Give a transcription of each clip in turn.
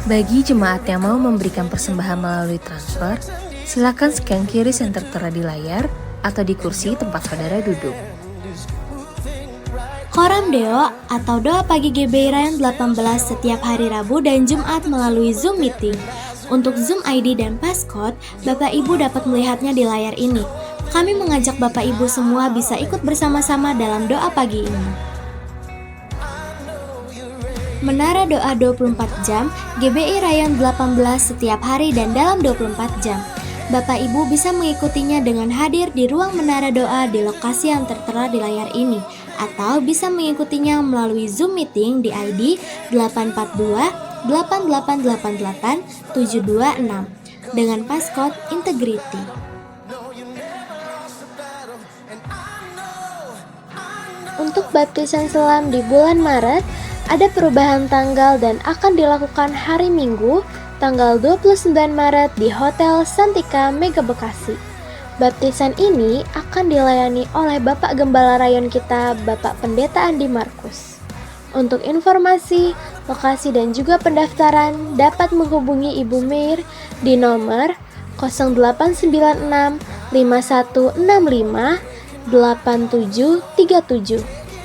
Bagi jemaat yang mau memberikan persembahan melalui transfer, silakan scan QRIS yang tertera di layar atau di kursi tempat saudara duduk. Koram Deo atau Doa Pagi GBI Rayon 18 setiap hari Rabu dan Jumat melalui Zoom Meeting. Untuk Zoom ID dan passcode, Bapak Ibu dapat melihatnya di layar ini. Kami mengajak Bapak Ibu semua bisa ikut bersama-sama dalam doa pagi ini. Menara Doa 24 jam, GBI Rayon 18 setiap hari dan dalam 24 jam. Bapak Ibu bisa mengikutinya dengan hadir di ruang Menara Doa di lokasi yang tertera di layar ini, atau bisa mengikutinya melalui Zoom Meeting di ID 842 8888 726 dengan passcode Integrity. Untuk baptisan selam di bulan Maret, ada perubahan tanggal dan akan dilakukan hari Minggu, tanggal 29 Maret di Hotel Santika Mega Bekasi. Baptisan ini akan dilayani oleh Bapak Gembala Rayon kita, Bapak Pendeta Andi Markus. Untuk informasi, lokasi dan juga pendaftaran dapat menghubungi Ibu Meir di nomor 0896 5165 8737.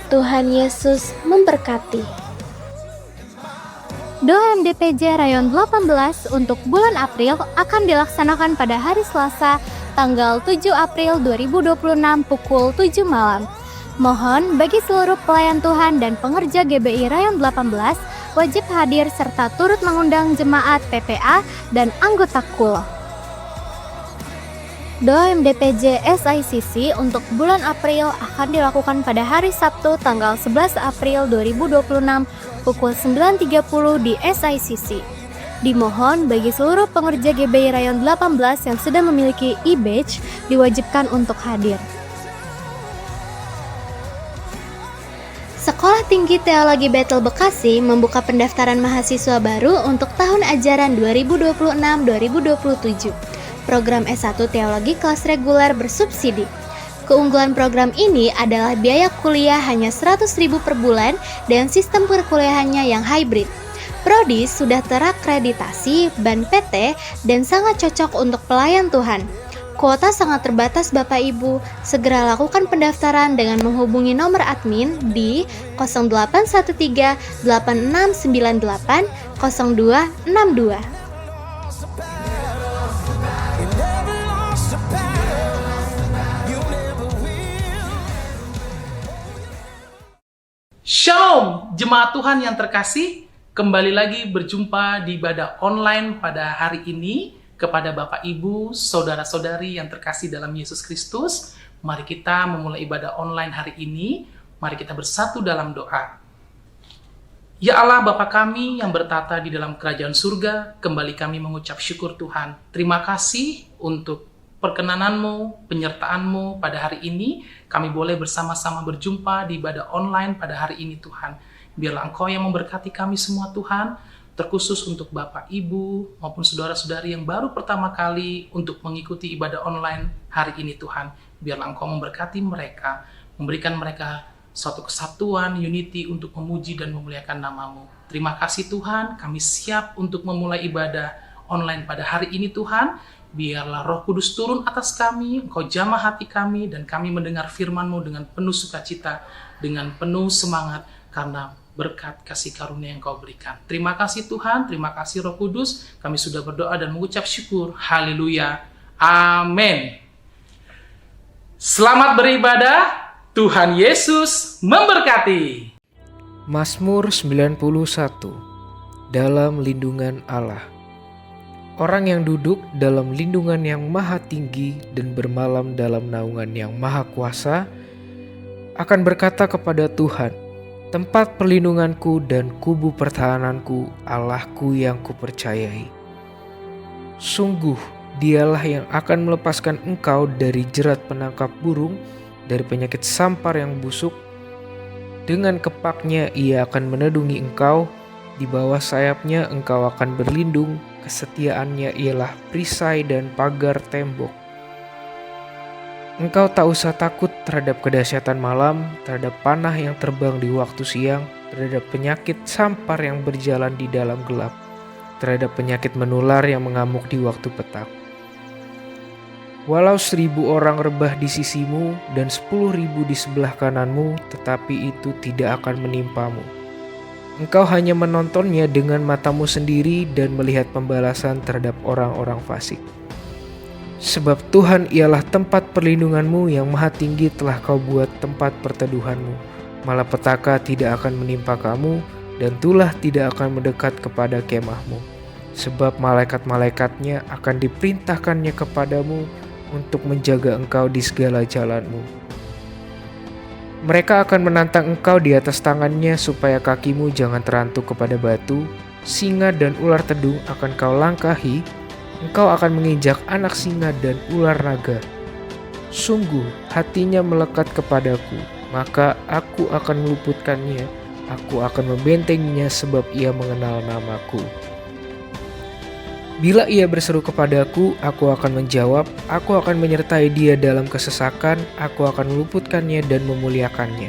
Tuhan Yesus memberkati. Doa MDPJ Rayon 18 untuk bulan April akan dilaksanakan pada hari Selasa, tanggal 7 April 2026 pukul 7 malam. Mohon bagi seluruh pelayan Tuhan dan pengerja GBI Rayon 18 wajib hadir serta turut mengundang jemaat PPA dan anggota KUL. Doa MDPJ SICC untuk bulan April akan dilakukan pada hari Sabtu tanggal 11 April 2026 pukul 9.30 di SICC. Dimohon bagi seluruh pengerja GBI Rayon 18 yang sudah memiliki e-badge diwajibkan untuk hadir. Sekolah Tinggi Teologi Bethel Bekasi membuka pendaftaran mahasiswa baru untuk tahun ajaran 2026-2027. Program S1 Teologi kelas reguler bersubsidi. Keunggulan program ini adalah biaya kuliah hanya 100.000 per bulan dan sistem perkuliahannya yang hybrid. Prodi sudah terakreditasi BAN PT dan sangat cocok untuk pelayan Tuhan. Kuota sangat terbatas Bapak Ibu. Segera lakukan pendaftaran dengan menghubungi nomor admin di 0813 8698 0262. Shalom, jemaat Tuhan yang terkasih, kembali lagi berjumpa di ibadah online pada hari ini. Kepada Bapak Ibu, Saudara-saudari yang terkasih dalam Yesus Kristus, mari kita memulai ibadah online hari ini. Mari kita bersatu dalam doa. Ya Allah Bapa kami yang bertata di dalam kerajaan surga, kembali kami mengucap syukur Tuhan. Terima kasih untuk perkenanan-Mu, penyertaan-Mu pada hari ini. Kami boleh bersama-sama berjumpa di ibadah online pada hari ini Tuhan. Biarlah Engkau yang memberkati kami semua Tuhan, terkhusus untuk Bapak, Ibu, maupun saudara-saudari yang baru pertama kali untuk mengikuti ibadah online hari ini Tuhan. biarlah Engkau memberkati mereka, memberikan mereka suatu kesatuan, unity untuk memuji dan memuliakan nama-Mu. Terima kasih Tuhan, kami siap untuk memulai ibadah online pada hari ini Tuhan. Biarlah Roh Kudus turun atas kami, Engkau jamah hati kami, dan kami mendengar firman-Mu dengan penuh sukacita, dengan penuh semangat, karena berkat kasih karunia yang Kau berikan. Terima kasih Tuhan, terima kasih Roh Kudus. Kami sudah berdoa dan mengucap syukur. Haleluya. Amin. Selamat beribadah. Tuhan Yesus memberkati. Mazmur 91. Dalam lindungan Allah. Orang yang duduk dalam lindungan yang maha tinggi dan bermalam dalam naungan yang maha kuasa akan berkata kepada Tuhan, tempat perlindunganku dan kubu pertahananku, Allahku yang kupercayai. Sungguh, Dialah yang akan melepaskan engkau dari jerat penangkap burung, dari penyakit sampar yang busuk. Dengan kepaknya Ia akan menedungi engkau, di bawah sayapnya engkau akan berlindung, kesetiaannya ialah perisai dan pagar tembok. Engkau tak usah takut terhadap kedahsyatan malam, terhadap panah yang terbang di waktu siang, terhadap penyakit sampar yang berjalan di dalam gelap, terhadap penyakit menular yang mengamuk di waktu petang. Walau 1.000 orang rebah di sisimu dan 10.000 di sebelah kananmu, tetapi itu tidak akan menimpamu. Engkau hanya menontonnya dengan matamu sendiri dan melihat pembalasan terhadap orang-orang fasik. Sebab Tuhan ialah tempat perlindunganmu, yang maha tinggi telah kau buat tempat perteduhanmu. Malapetaka tidak akan menimpa kamu, dan tulah tidak akan mendekat kepada kemahmu. Sebab malaikat-malaikatnya akan diperintahkannya kepadamu untuk menjaga engkau di segala jalanmu. Mereka akan menantang engkau di atas tangannya supaya kakimu jangan terantuk kepada batu. Singa dan ular tedung akan kau langkahi. Engkau akan menginjak anak singa dan ular naga. Sungguh hatinya melekat kepadaku, maka aku akan meluputkannya. Aku akan membentenginya sebab ia mengenal namaku. Bila ia berseru kepadaku, aku akan menjawab. Aku akan menyertai dia dalam kesesakan. Aku akan meluputkannya dan memuliakannya.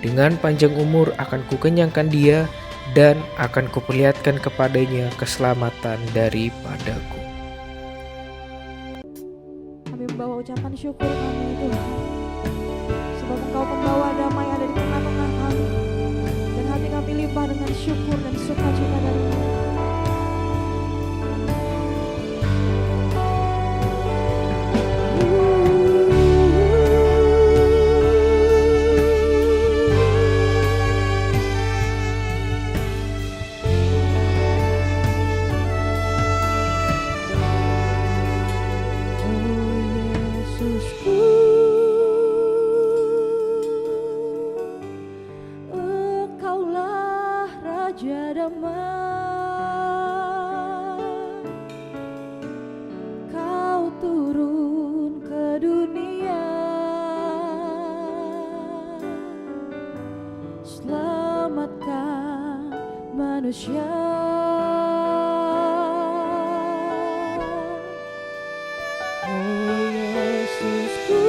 Dengan panjang umur akan kukenyangkan dia, dan akan kuperlihatkan kepadanya keselamatan daripadaku. Kami membawa ucapan syukur kami Tuhan, sebab Engkau pembawa damai ada di tengah-tengah kami, dan hati kami limpah dengan syukur dan sukacita dari-Mu. Kau turun ke dunia, selamatkan manusia. Oh Yesusku,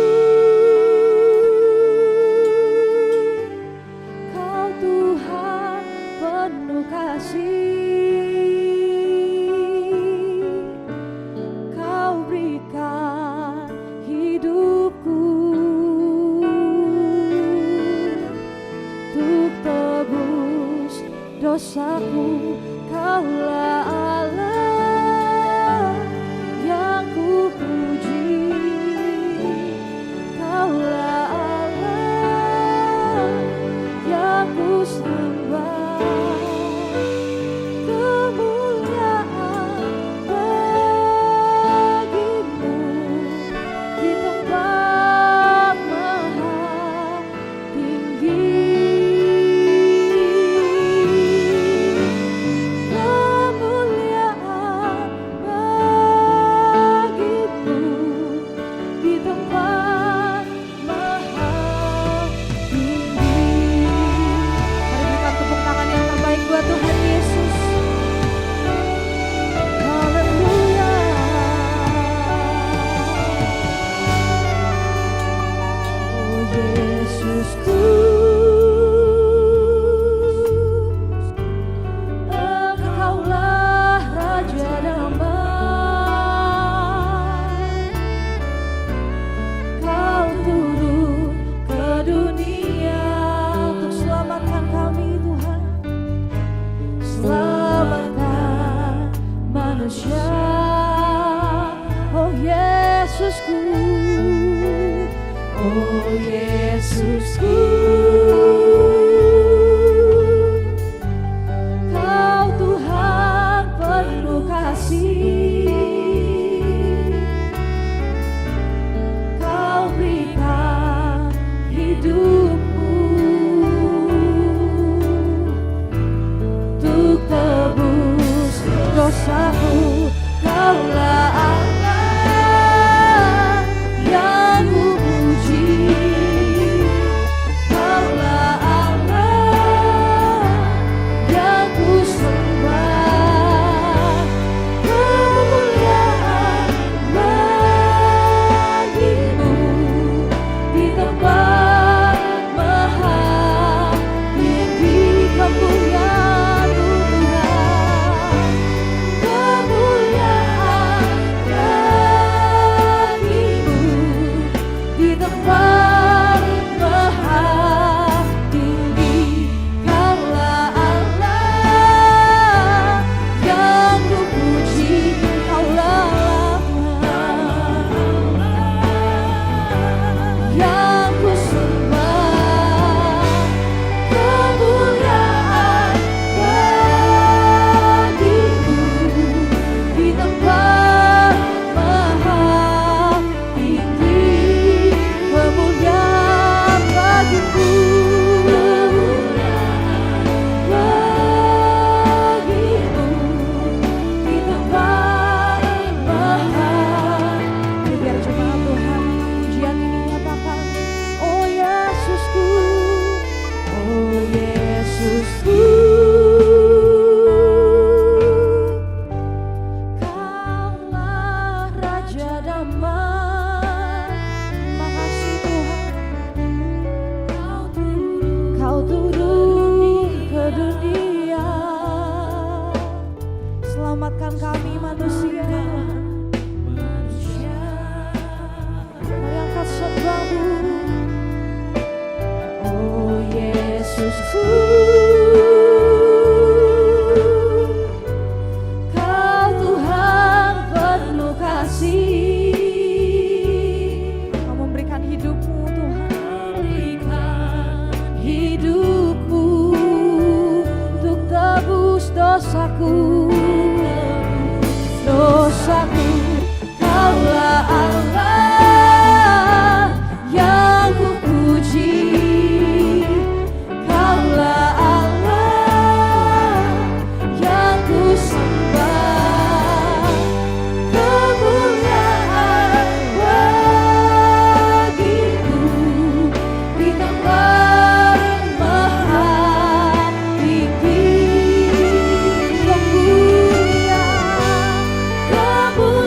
Kau Tuhan penuh kasih. Dosaku, Kaulah Allah yang ku puji. Yesusku, Kau Tuhan penuh kasih, Kau berikan hidupmu untuk tebus dosaku. Kaulah Allah yang kupuji, Kaulah Allah yang kusembah. Kemuliaan bagimu di tempat maha tinggi. Kemuliaan Tuhan, kemuliaan bagimu di tempat maha tinggi. Kaulah Allah yang kupuji, Kaulah Allah yang kusembah. Kemuliaan bagimu di tempat maha tinggi. Kemuliaan bagimu, bagimu di tempat maha tinggi. Biar jemaat Tuhan pujian ini nyatakan, oh Yesusku, oh Yesusku, Kaulah Raja damai. Makasih Tuhan, Kau turun ke dunia, selamatkan kami manusia. Mari angkat sembahmu, oh Yesusku, Kau Tuhan penuh kasih, Kau memberikan hidupmu Tuhan, memberikan hidupmu untuk tebus dosaku, dosaku. Kaulah Allah yang kupuji, Kaulah Allah yang kusembah. Kemuliaan bagimu di tempat maha tinggi. Kemuliaan, kemuliaan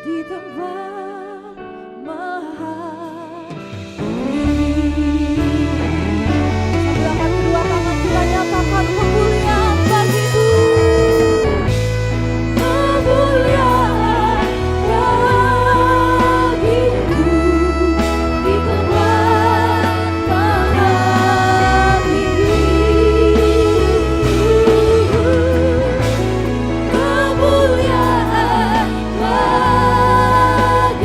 di tempat maha tinggi. Sambil angkat kedua tangan kita nyatakan kemuliaan bagimu. Kemuliaan bagimu di tempat maha tinggi. Kemuliaan bagimu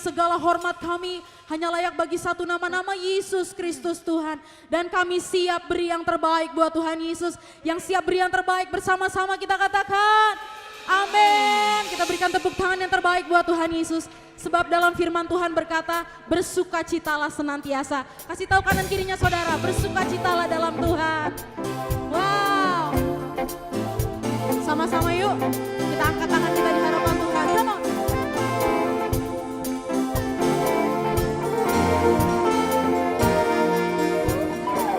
segala hormat kami hanya layak bagi satu nama-nama Yesus Kristus Tuhan. Dan kami siap beri yang terbaik buat Tuhan Yesus. Yang siap beri yang terbaik bersama-sama kita katakan. Amin. Kita berikan tepuk tangan yang terbaik buat Tuhan Yesus. Sebab dalam firman Tuhan berkata, bersukacitalah senantiasa. Kasih tahu kanan kirinya saudara, bersukacitalah dalam Tuhan. Wow. Sama-sama yuk, kita angkat tangan kita di hadapan Tuhan. Come on.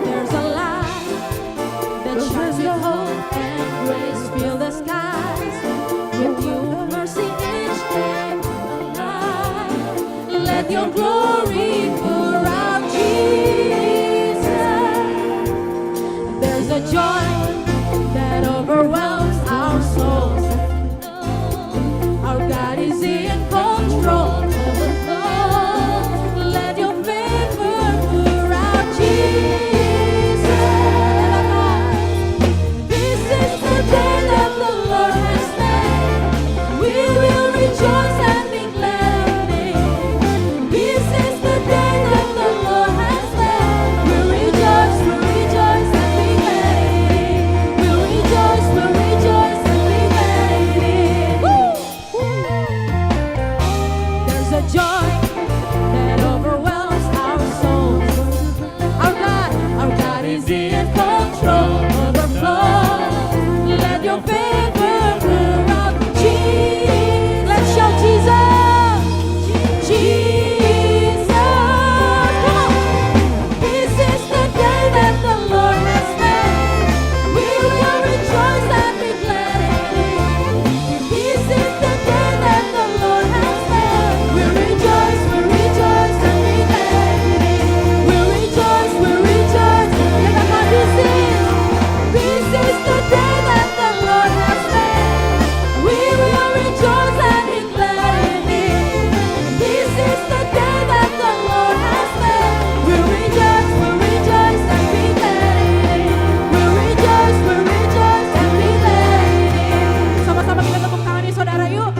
There's a light that shines with hope and grace. Fill the skies with your mercy each day. Alive. Let your glory pour out, Jesus. There's a joy that overwhelms our souls. Our God is in control. Let your favor pour out, Jesus. This is the day that the Lord has made. We will rejoice and be glad in it. This is the day that the Lord has made. We'll rejoice and be glad in it. We'll rejoice and be glad in it. Woo! There's a joy that overwhelms our souls. Our God is in control. Overflow. Let your favor pour out, Jesus. Let's shout Jesus. Jesus. Come on. This is the day that the Lord has made. We will rejoice and be glad in it. This is the day that the Lord has made. We'll rejoice and be glad in it. We'll rejoice and be glad. Katakan this is the day that the Lord has made. We will rejoice and be glad in it. This is the day that the Lord has made. We'll rejoice and be glad in it. We'll rejoice and be glad in it. Sama-sama kita tepuk tangan nih saudara yuk.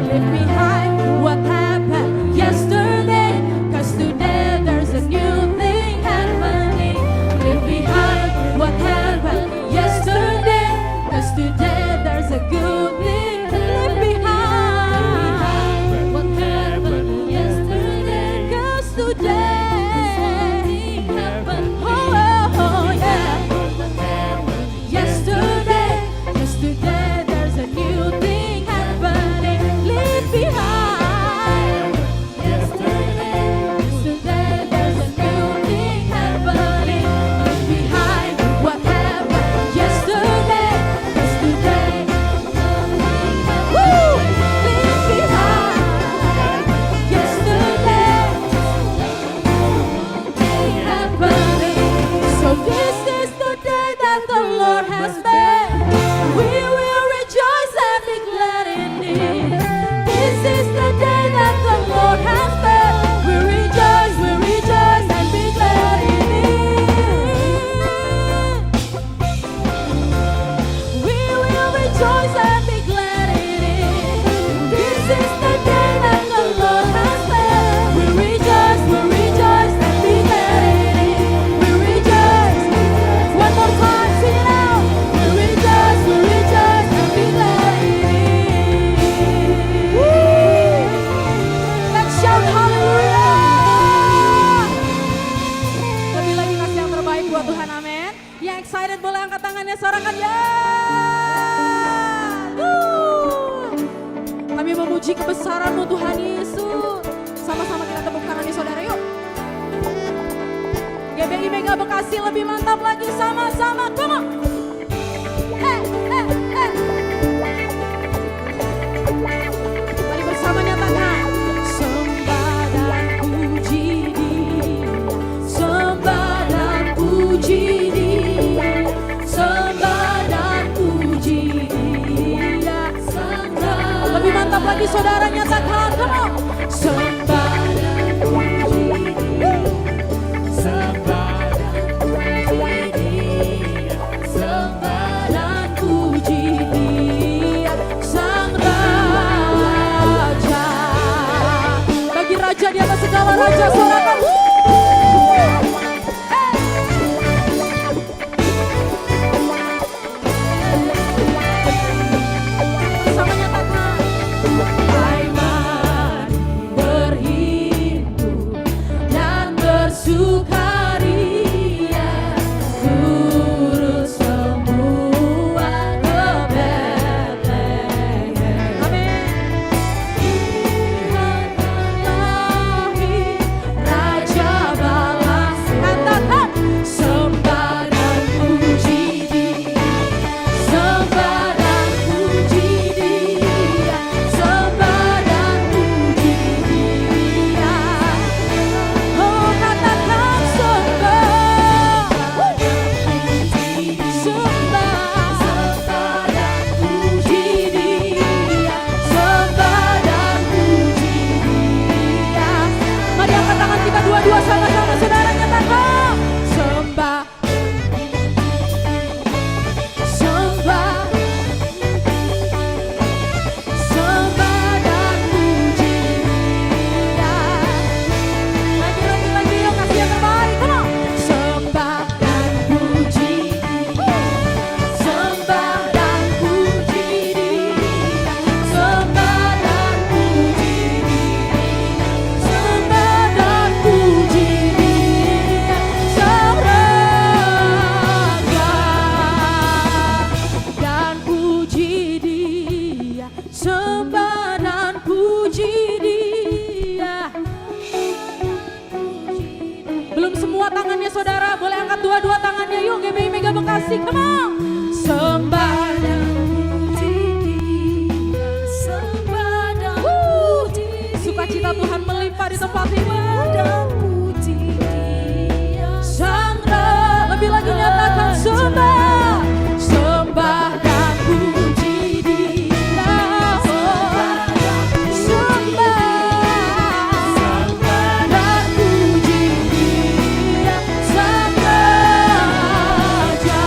Leave behind what happened yesterday, 'cause today there's a new thing happening. Leave behind what happened yesterday, 'cause today there's a good thing. Leave behind what happened yesterday, 'cause today happened. Oh yeah. Yesterday, 'cause today there's a new thing happening. Leave behind yesterday, 'cause today there's a new thing happening. Leave behind what happened yesterday, 'cause today, woo! Leave behind yesterday, happening. So this is the day that the Lord has made. We will rejoice and be glad in it. This is the day that the Lord has made. We rejoice and be glad in it. We will rejoice and be glad in it. This is the day that the Lord has made. We rejoice and be glad in it. We rejoice. One more time, sing it out. We rejoice and be glad in it. Woo! Let's shout hallelujah. Lebih lagi kasih yang terbaik buat Tuhan, amin. Yang excited boleh angkat tangannya, sorakan ya. Woo! Kami memuji kebesaran-Mu Tuhan Yesus. Sama-sama kita tepuk tangan nih saudara yuk. GBI Mega Bekasi lebih mantap lagi sama-sama. Come on. Hey. Mari bersama nyatakan. Sembah dan puji Dia. Sembah dan puji Dia. Sembah dan puji Dia. Lebih mantap lagi saudara nyatakan. Come on. Sembah dan puji Dia. Sembah dan puji Dia. Sembah dan puji Dia. segala raja, sorakan. Bersama nyatakan. Iman berhimpun dan bersukaria, turut semua ke Betlehem. Amin. Tuhan lahir, Raja balas katakan, sembah dan puji Dia, sembah dan puji Dia, sembah dan puji Dia. Oh, katakan sembah, sembah dan puji Dia, sembah dan puji Dia. Mari angkat tangan kita dua-dua sama-sama, saudara, nyatakan sembah, sembah, sembah dan puji Dia. Lagi yuk, kasih yang terbaik, come on. Sembah dan puji Dia, sembah dan puji Dia, sembah dan puji Dia, sembah dan puji Dia, sang Raja dan puji Dia, sembah dan puji Dia. Belum semua tangannya, saudara, boleh angkat dua-dua tangannya yuk, GBI Mega Bekasi, come on. Sembah dan puji Dia, sembah dan puji Dia. Sukacita Tuhan melimpah di tempat ini. Dan puji Dia, sang Raja. Lebih lagi nyatakan sembah, sembah dan puji Dia, sembah dan puji Dia, sang Raja.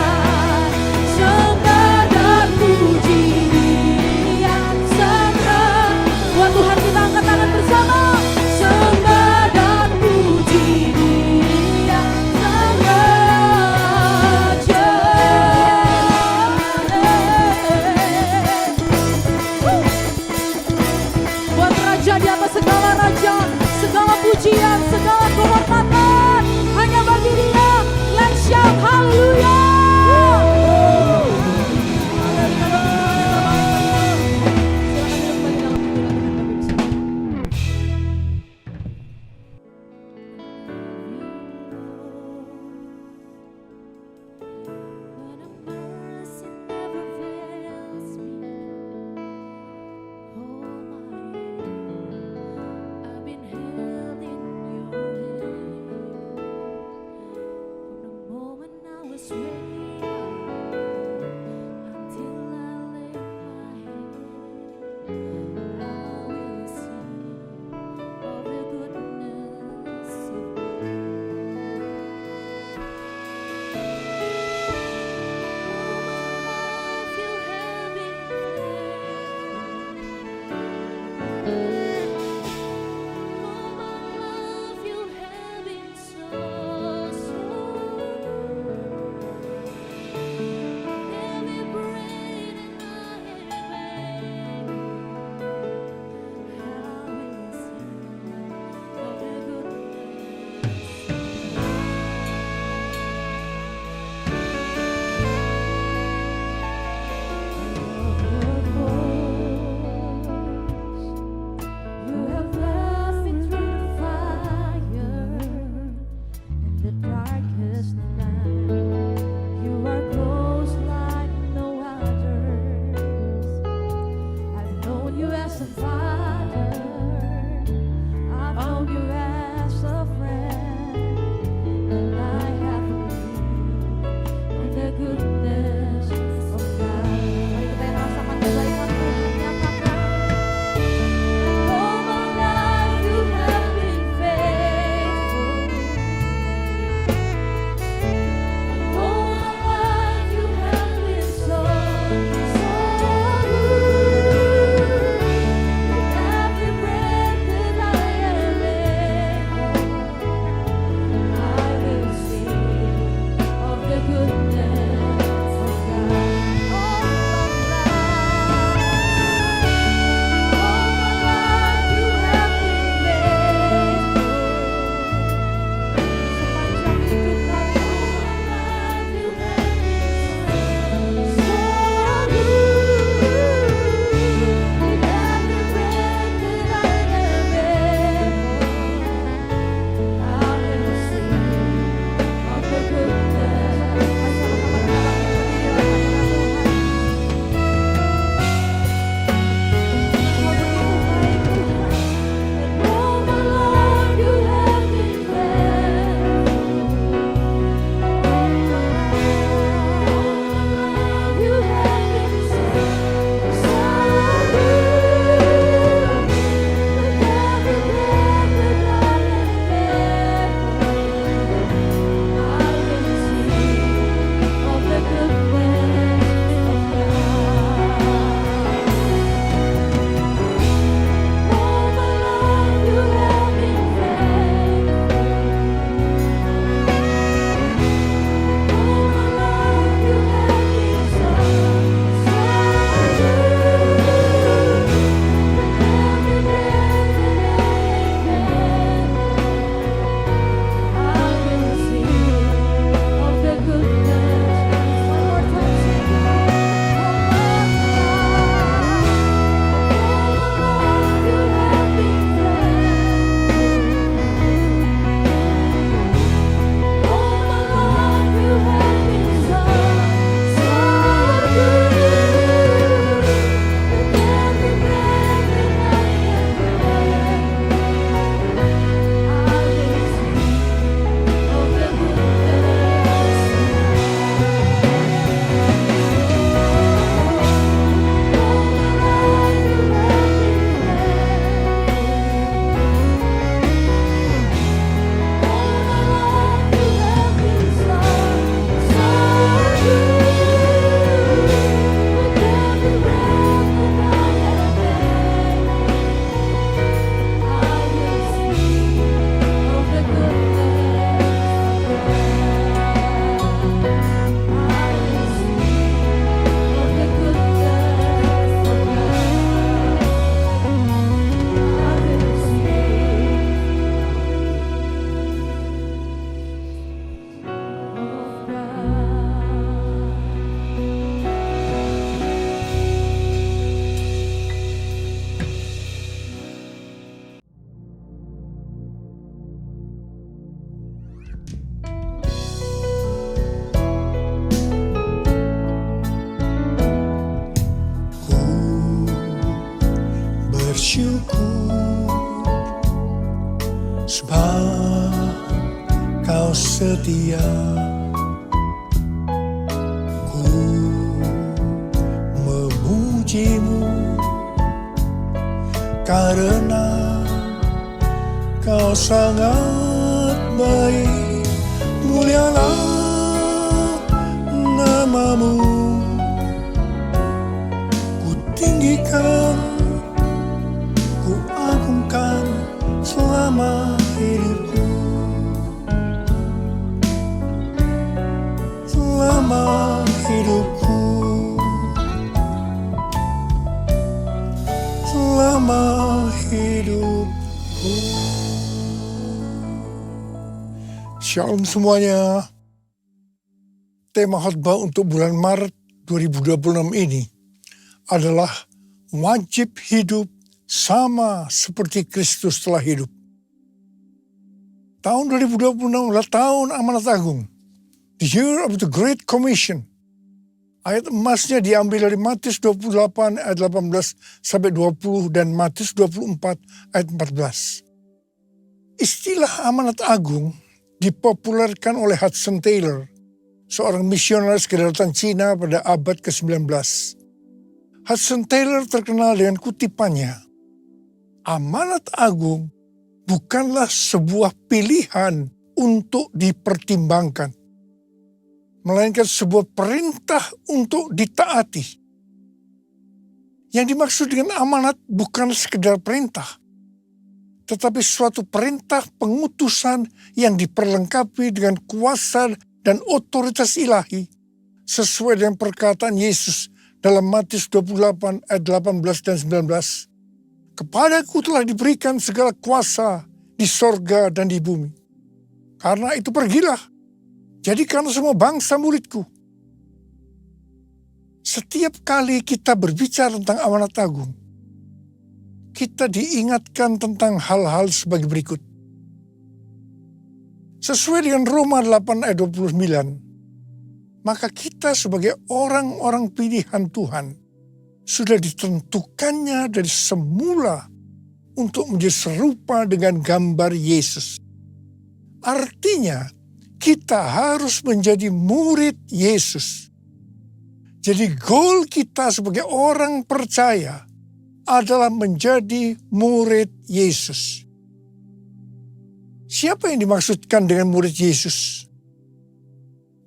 Sembah dan puji Dia, sang Raja. Buat Tuhan kita angkat tangan bersama. Sembah dan puji Dia, sang Raja. Buat Raja di atas segala raja, segala pujian, segala kehormatan hanya bagi Dia. Let's shout haleluya. I've been held in your friend. hidupku, sebab Kau setia. Ku memujimu karena Kau sangat baik. Mulialah namamu, ku tinggikan, ku agungkan selama hidupku. Selama hidupku, selama hidupku. Shalom semuanya. Tema khotbah untuk bulan Maret 2026 ini adalah wajib hidup sama seperti Kristus telah hidup. Tahun 2026 adalah tahun amanat agung, the year of the Great Commission. Ayat emasnya diambil dari Matius 28 ayat 18 sampai 20 dan Matius 24 ayat 14. Istilah amanat agung dipopulerkan oleh Hudson Taylor, seorang misionaris kedaulatan Cina pada abad ke-19. Hudson Taylor terkenal dengan kutipannya, amanat agung bukanlah sebuah pilihan untuk dipertimbangkan, melainkan sebuah perintah untuk ditaati. Yang dimaksud dengan amanat bukan sekedar perintah, tetapi suatu perintah pengutusan yang diperlengkapi dengan kuasa dan otoritas ilahi, sesuai dengan perkataan Yesus dalam Matius 28 ayat 18 dan 19. Kepadaku telah diberikan segala kuasa di sorga dan di bumi. Karena itu pergilah, jadikanlah semua bangsa muridku. Setiap kali kita berbicara tentang amanat agung, kita diingatkan tentang hal-hal sebagai berikut. Sesuai dengan Roma 8 ayat 29, maka kita sebagai orang-orang pilihan Tuhan sudah ditentukannya dari semula untuk menjadi serupa dengan gambar Yesus. Artinya, kita harus menjadi murid Yesus. Jadi goal kita sebagai orang percaya adalah menjadi murid Yesus. Siapa yang dimaksudkan dengan murid Yesus?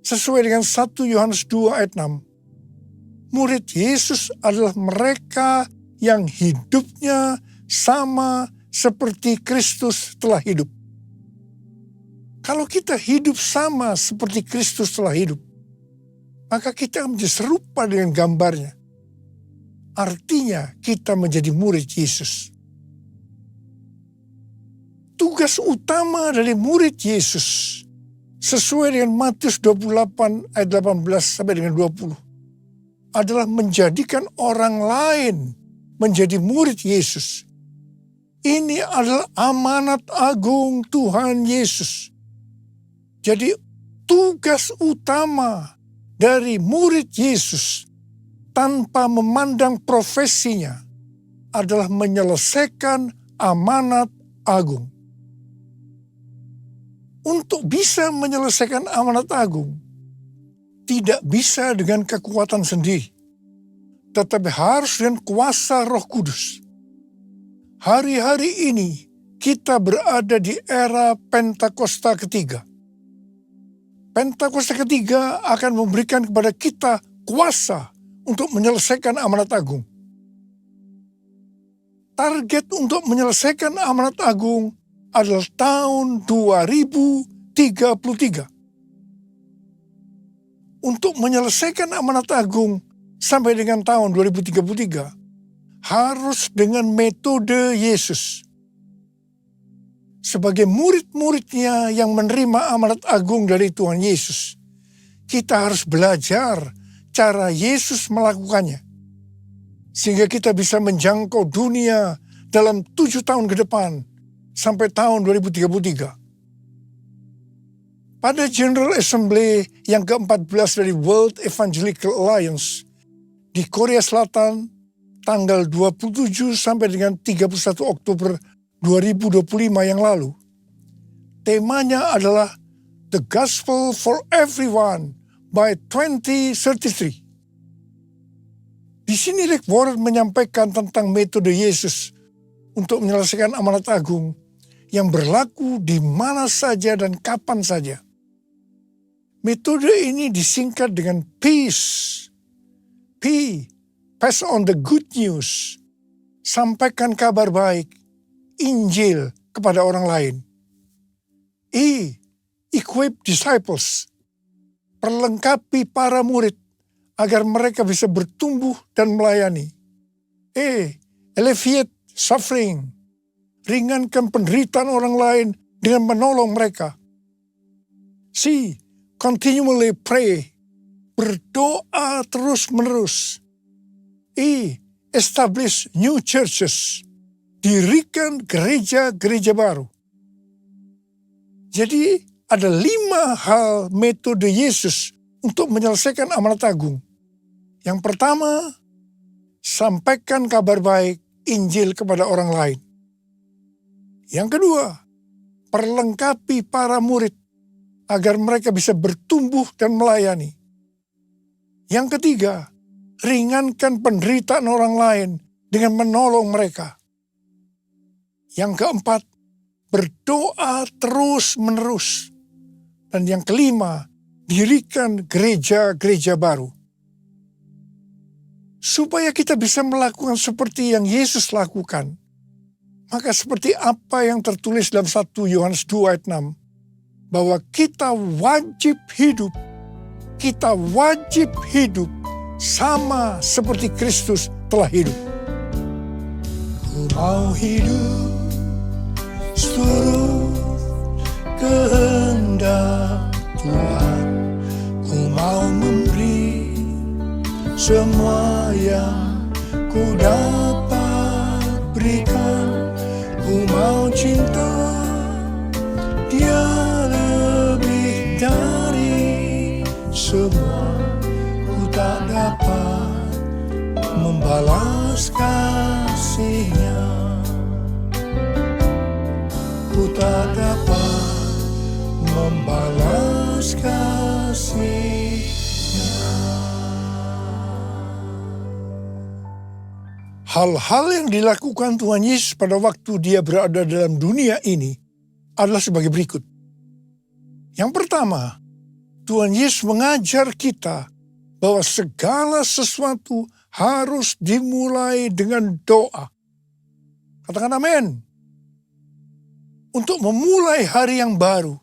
Sesuai dengan 1 Yohanes 2 ayat 6, murid Yesus adalah mereka yang hidupnya sama seperti Kristus telah hidup. Kalau kita hidup sama seperti Kristus telah hidup, maka kita menjadi serupa dengan gambarnya. Artinya kita menjadi murid Yesus. Tugas utama dari murid Yesus sesuai dengan Matius 28 ayat 18 sampai dengan 20 adalah menjadikan orang lain menjadi murid Yesus. Ini adalah amanat agung Tuhan Yesus. Jadi tugas utama dari murid Yesus tanpa memandang profesinya adalah menyelesaikan amanat agung. Untuk bisa menyelesaikan amanat agung, tidak bisa dengan kekuatan sendiri, tetapi harus dengan kuasa Roh Kudus. Hari-hari ini kita berada di era Pentakosta ketiga. Pentakosta ketiga akan memberikan kepada kita kuasa untuk menyelesaikan amanat agung. Target untuk menyelesaikan amanat agung adalah tahun 2033. Untuk menyelesaikan amanat agung sampai dengan tahun 2033 harus dengan metode Yesus. Sebagai murid-muridnya yang menerima amanat agung dari Tuhan Yesus, kita harus belajar cara Yesus melakukannya, sehingga kita bisa menjangkau dunia dalam 7 tahun ke depan, sampai tahun 2033. Pada General Assembly yang ke-14 dari World Evangelical Alliance di Korea Selatan tanggal 27 sampai dengan 31 Oktober 2025 yang lalu. Temanya adalah The Gospel for Everyone by 2033. Di sini Rick Warren menyampaikan tentang metode Yesus untuk menyelesaikan amanat agung yang berlaku di mana saja dan kapan saja. Metode ini disingkat dengan PEACE. P, pass on the good news. Sampaikan kabar baik, Injil kepada orang lain. E, equip disciples. Perlengkapi para murid agar mereka bisa bertumbuh dan melayani. E, alleviate suffering. Ringankan penderitaan orang lain dengan menolong mereka. C, continually pray. Berdoa terus-menerus. E, establish new churches. Dirikan gereja-gereja baru. Jadi ada 5 hal metode Yesus untuk menyelesaikan amanat agung. Yang pertama, sampaikan kabar baik Injil kepada orang lain. Yang kedua, perlengkapi para murid agar mereka bisa bertumbuh dan melayani. Yang ketiga, ringankan penderitaan orang lain dengan menolong mereka. Yang keempat, berdoa terus-menerus. Dan yang kelima, dirikan gereja-gereja baru. Supaya kita bisa melakukan seperti yang Yesus lakukan, maka seperti apa yang tertulis dalam 1 Yohanes 2 ayat 6, bahwa kita wajib hidup sama seperti Kristus telah hidup. Ku mau hidup seturut kehendak Tuhan. Ku mau memberi semua yang ku dapat berikan. Ku mau cinta Dia lebih dari semua. Ku tak dapat membalas kasih-Nya. Ku tak dapat membalas kasih-Nya. Hal-hal yang dilakukan Tuhan Yesus pada waktu Dia berada dalam dunia ini adalah sebagai berikut. Yang pertama, Tuhan Yesus mengajar kita bahwa segala sesuatu harus dimulai dengan doa. Katakan amin. Untuk memulai hari yang baru,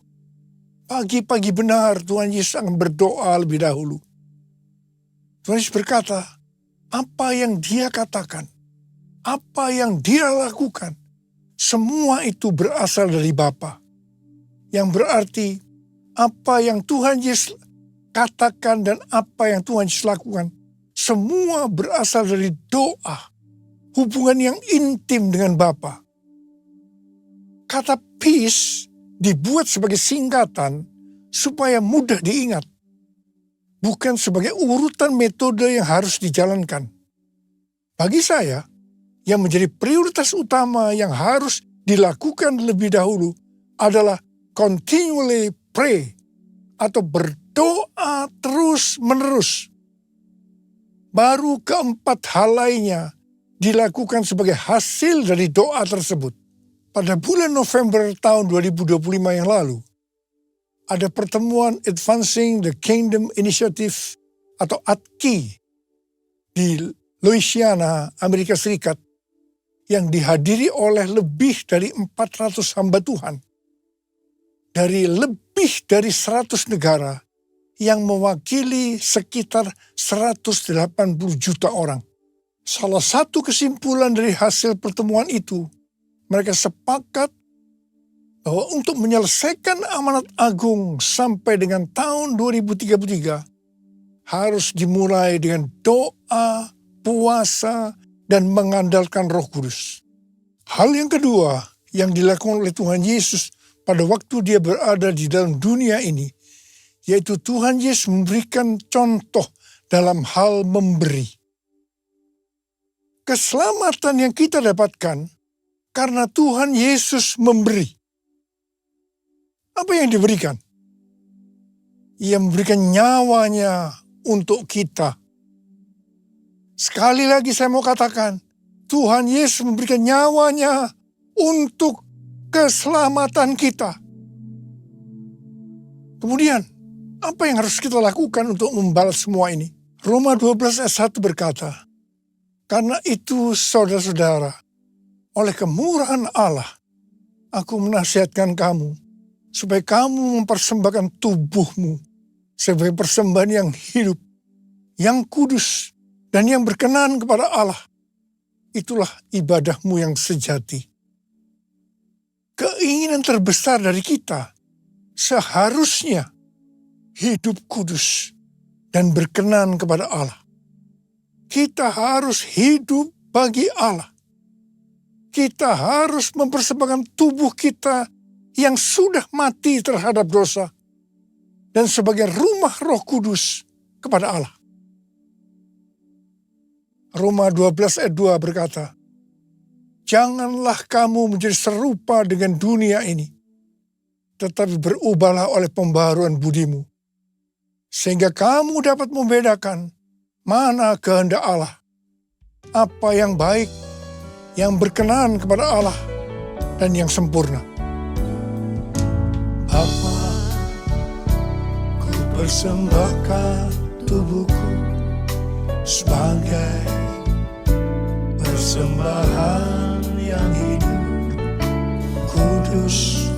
pagi-pagi benar Tuhan Yesus akan berdoa lebih dahulu. Tuhan Yesus berkata, apa yang Dia katakan, apa yang Dia lakukan, semua itu berasal dari Bapa. Yang berarti apa yang Tuhan Yesus katakan dan apa yang Tuhan Yesus lakukan, semua berasal dari doa, hubungan yang intim dengan Bapa. Kata peace dibuat sebagai singkatan supaya mudah diingat, bukan sebagai urutan metode yang harus dijalankan. Bagi saya, yang menjadi prioritas utama yang harus dilakukan lebih dahulu adalah continually pray atau berdoa terus-menerus. Baru keempat hal lainnya dilakukan sebagai hasil dari doa tersebut. Pada bulan November tahun 2025 yang lalu, ada pertemuan Advancing the Kingdom Initiative atau ADKI di Louisiana, Amerika Serikat, yang dihadiri oleh lebih dari 400 hamba Tuhan dari lebih dari 100 negara yang mewakili sekitar 180 juta orang. Salah satu kesimpulan dari hasil pertemuan itu, mereka sepakat bahwa untuk menyelesaikan amanat agung sampai dengan tahun 2033 harus dimulai dengan doa, puasa, dan mengandalkan Roh Kudus. Hal yang kedua yang dilakukan oleh Tuhan Yesus pada waktu Dia berada di dalam dunia ini, yaitu Tuhan Yesus memberikan contoh dalam hal memberi. Keselamatan yang kita dapatkan karena Tuhan Yesus memberi. Apa yang diberikan? Ia memberikan nyawanya untuk kita. Sekali lagi saya mau katakan, Tuhan Yesus memberikan nyawanya untuk keselamatan kita. Kemudian, apa yang harus kita lakukan untuk membalas semua ini? Roma 12 ayat 1 berkata, karena itu saudara-saudara, oleh kemurahan Allah, aku menasihatkan kamu, supaya kamu mempersembahkan tubuhmu sebagai persembahan yang hidup, yang kudus, dan yang berkenan kepada Allah. Itulah ibadahmu yang sejati. Keinginan terbesar dari kita seharusnya hidup kudus dan berkenan kepada Allah. Kita harus hidup bagi Allah. Kita harus mempersembahkan tubuh kita yang sudah mati terhadap dosa dan sebagai rumah Roh Kudus kepada Allah. Roma 12 ayat 2 berkata, janganlah kamu menjadi serupa dengan dunia ini, tetapi berubahlah oleh pembaharuan budimu, sehingga kamu dapat membedakan mana kehendak Allah, apa yang baik, yang berkenan kepada Allah, dan yang sempurna. Bapa, ku persembahkan tubuhku sebagai persembahan yang hidup, kudus,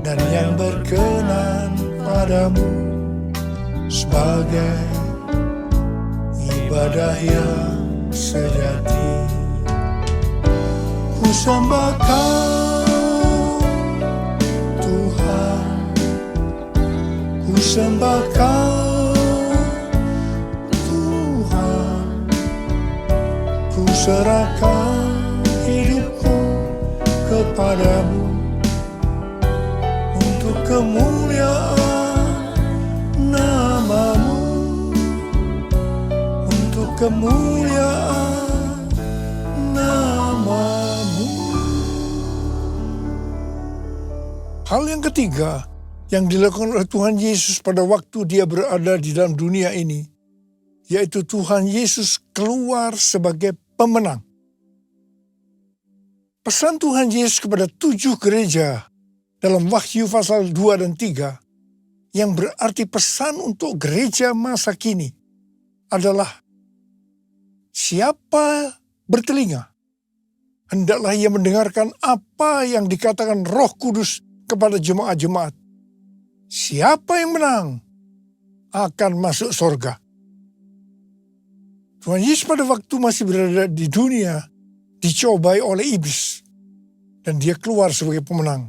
dan yang berkenan padamu, sebagai ibadah yang sejati. Ku sembah Kau, Tuhan, ku sembah Kau, Tuhan, ku serahkan hidupku kepadamu untuk kemuliaan nama-Mu, untuk kemuliaan nama-Mu. Hal yang ketiga yang dilakukan oleh Tuhan Yesus pada waktu dia berada di dalam dunia ini, yaitu Tuhan Yesus keluar sebagai pemenang. Pesan Tuhan Yesus kepada 7 gereja dalam Wahyu pasal 2 dan 3, yang berarti pesan untuk gereja masa kini, adalah siapa bertelinga, hendaklah ia mendengarkan apa yang dikatakan Roh Kudus kepada jemaat-jemaat. Siapa yang menang akan masuk surga. Tuhan Yesus pada waktu masih berada di dunia dicobai oleh iblis, dan dia keluar sebagai pemenang.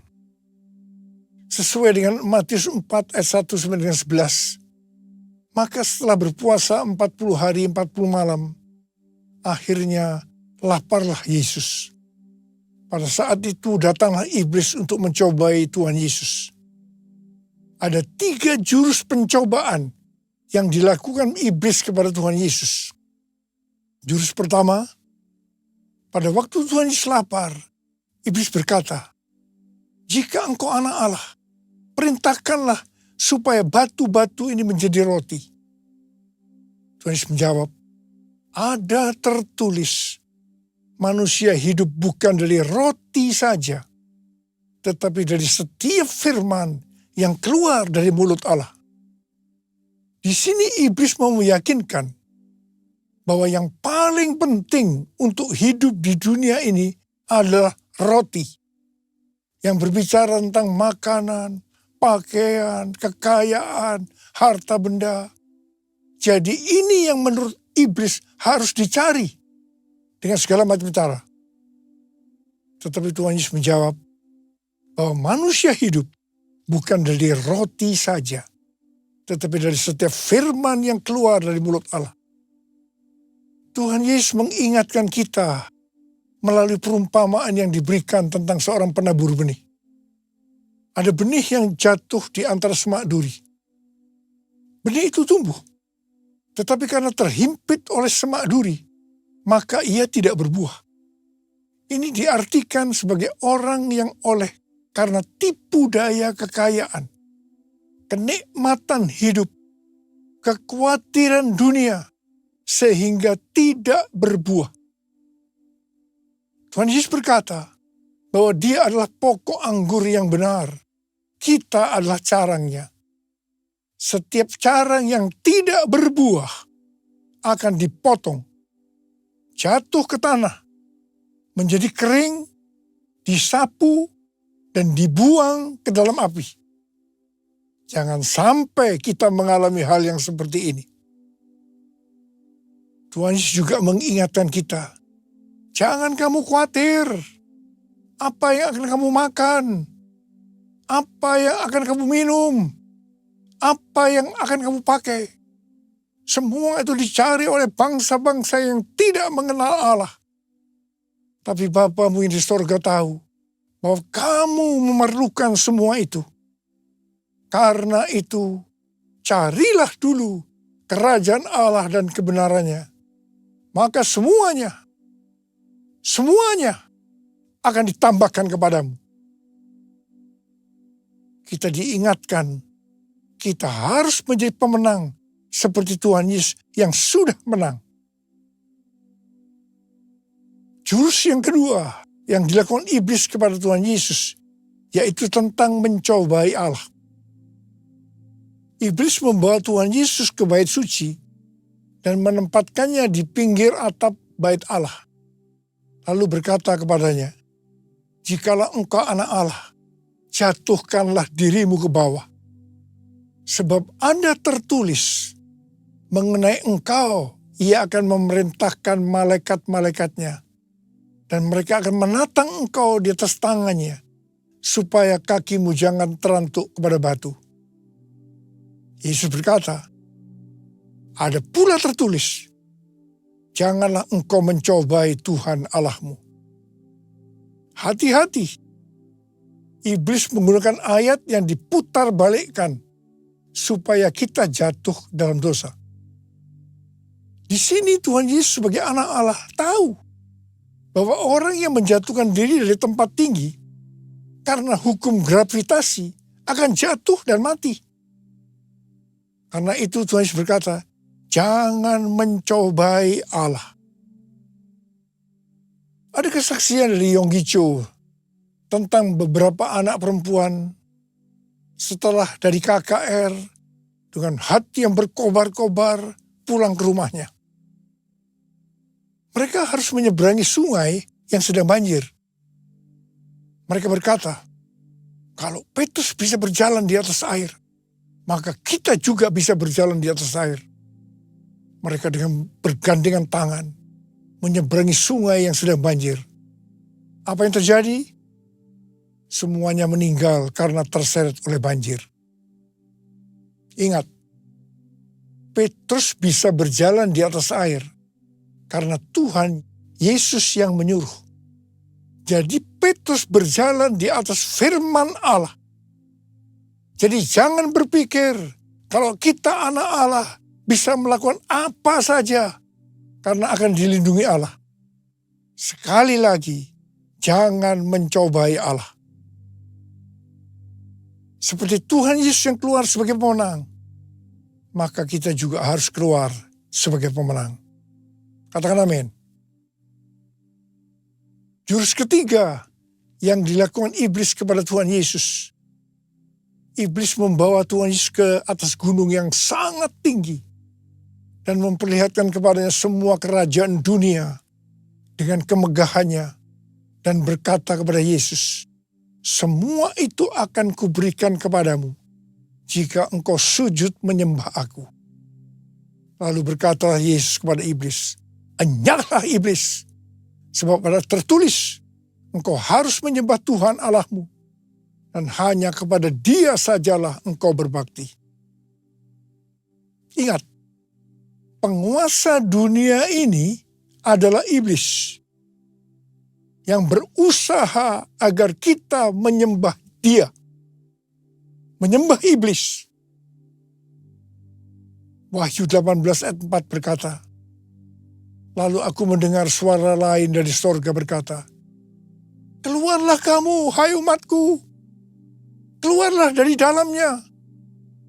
Sesuai dengan Matius 4 ayat 1 sampai dengan 11. Maka setelah berpuasa 40 hari 40 malam, akhirnya laparlah Yesus. Pada saat itu datanglah iblis untuk mencobai Tuhan Yesus. Ada 3 jurus pencobaan yang dilakukan iblis kepada Tuhan Yesus. Jurus pertama, pada waktu Tuhan Yesus lapar, iblis berkata, jika engkau anak Allah, perintahkanlah supaya batu-batu ini menjadi roti. Tuhan Yesus menjawab, ada tertulis, manusia hidup bukan dari roti saja, tetapi dari setiap firman yang keluar dari mulut Allah. Di sini iblis mau meyakinkan bahwa yang paling penting untuk hidup di dunia ini adalah roti. Yang berbicara tentang makanan, pakaian, kekayaan, harta benda. Jadi ini yang menurut iblis harus dicari dengan segala macam cara. Tetapi Tuhan Yesus menjawab bahwa manusia hidup bukan dari roti saja, tetapi dari setiap firman yang keluar dari mulut Allah. Tuhan Yesus mengingatkan kita melalui perumpamaan yang diberikan tentang seorang penabur benih. Ada benih yang jatuh di antara semak duri. Benih itu tumbuh, tetapi karena terhimpit oleh semak duri, maka ia tidak berbuah. Ini diartikan sebagai orang yang oleh karena tipu daya kekayaan, kenikmatan hidup, kekhawatiran dunia, sehingga tidak berbuah. Tuhan Yesus berkata bahwa dia adalah pokok anggur yang benar. Kita adalah carangnya. Setiap carang yang tidak berbuah akan dipotong, jatuh ke tanah, menjadi kering, disapu, dan dibuang ke dalam api. Jangan sampai kita mengalami hal yang seperti ini. Tuhan Yesus juga mengingatkan kita, jangan kamu khawatir apa yang akan kamu makan, apa yang akan kamu minum, apa yang akan kamu pakai. Semua itu dicari oleh bangsa-bangsa yang tidak mengenal Allah. Tapi Bapamu yang di sorga tahu bahwa kamu memerlukan semua itu. Karena itu, carilah dulu kerajaan Allah dan kebenarannya. Maka semuanya akan ditambahkan kepadamu. Kita diingatkan, kita harus menjadi pemenang seperti Tuhan Yesus yang sudah menang. Jurus yang kedua yang dilakukan iblis kepada Tuhan Yesus, yaitu tentang mencobai Allah. Iblis membawa Tuhan Yesus ke bait suci dan menempatkannya di pinggir atap bait Allah. Lalu berkata kepadanya, jikalau engkau anak Allah, jatuhkanlah dirimu ke bawah. Sebab ada tertulis, mengenai engkau, ia akan memerintahkan malaikat-malaikatnya. Dan mereka akan menatang engkau di atas tangannya, supaya kakimu jangan terantuk kepada batu. Yesus berkata, ada pula tertulis, janganlah engkau mencobai Tuhan Allahmu. Hati-hati, iblis menggunakan ayat yang diputar balikkan, supaya kita jatuh dalam dosa. Di sini Tuhan Yesus sebagai anak Allah tahu bahwa orang yang menjatuhkan diri dari tempat tinggi karena hukum gravitasi akan jatuh dan mati. Karena itu Tuhan Yesus berkata, jangan mencobai Allah. Ada kesaksian dari Yonggi Cho tentang beberapa anak perempuan setelah dari KKR dengan hati yang berkobar-kobar pulang ke rumahnya. Mereka harus menyeberangi sungai yang sedang banjir. Mereka berkata, kalau Petrus bisa berjalan di atas air, maka kita juga bisa berjalan di atas air. Mereka dengan bergandengan tangan menyeberangi sungai yang sedang banjir. Apa yang terjadi? Semuanya meninggal karena terseret oleh banjir. Ingat, Petrus bisa berjalan di atas air karena Tuhan Yesus yang menyuruh. Jadi Petrus berjalan di atas firman Allah. Jadi jangan berpikir kalau kita anak Allah bisa melakukan apa saja karena akan dilindungi Allah. Sekali lagi, jangan mencobai Allah. Seperti Tuhan Yesus yang keluar sebagai pemenang, maka kita juga harus keluar sebagai pemenang. Katakan amin. Jurus ketiga yang dilakukan iblis kepada Tuhan Yesus. Iblis membawa Tuhan Yesus ke atas gunung yang sangat tinggi dan memperlihatkan kepadanya semua kerajaan dunia dengan kemegahannya dan berkata kepada Yesus, semua itu akan kuberikan kepadamu jika engkau sujud menyembah aku. Lalu berkatalah Yesus kepada iblis, enyahlah iblis, sebab ada tertulis, engkau harus menyembah Tuhan Allahmu, dan hanya kepada Dia sajalah engkau berbakti. Ingat, penguasa dunia ini adalah iblis yang berusaha agar kita menyembah Dia, menyembah iblis. Wahyu 18 ayat 4 berkata, Lalu aku mendengar suara lain dari sorga berkata, keluarlah kamu, hai umatku. Keluarlah dari dalamnya,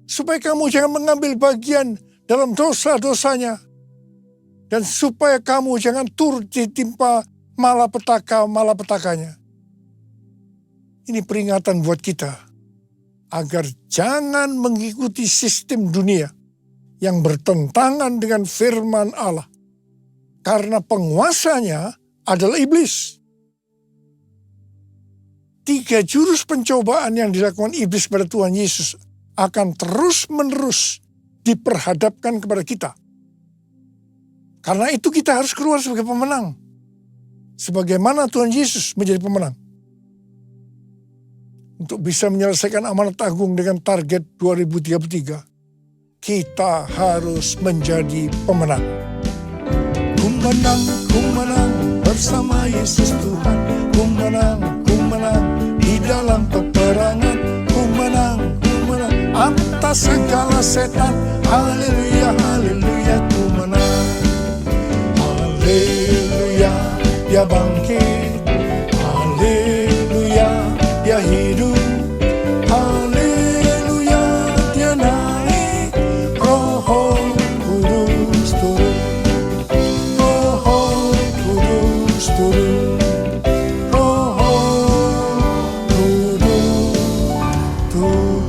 supaya kamu jangan mengambil bagian dalam dosa-dosanya. Dan supaya kamu jangan turut ditimpa malapetaka-malapetakanya. Ini peringatan buat kita, agar jangan mengikuti sistem dunia yang bertentangan dengan firman Allah. Karena penguasanya adalah iblis. 3 jurus pencobaan yang dilakukan iblis pada Tuhan Yesus akan terus-menerus diperhadapkan kepada kita. Karena itu kita harus keluar sebagai pemenang. Sebagaimana Tuhan Yesus menjadi pemenang. Untuk bisa menyelesaikan amanat agung dengan target 2033, kita harus menjadi pemenang. Ku menang bersama Yesus Tuhan. Ku menang di dalam peperangan. Ku menang atas segala setan. Haleluya, haleluya, ku menang. Haleluya, dia bangkit. Haleluya, dia hidup. Haleluya, dia naik. Roh Kudus turun. Roh Kudus turun. Roh Kudus turun.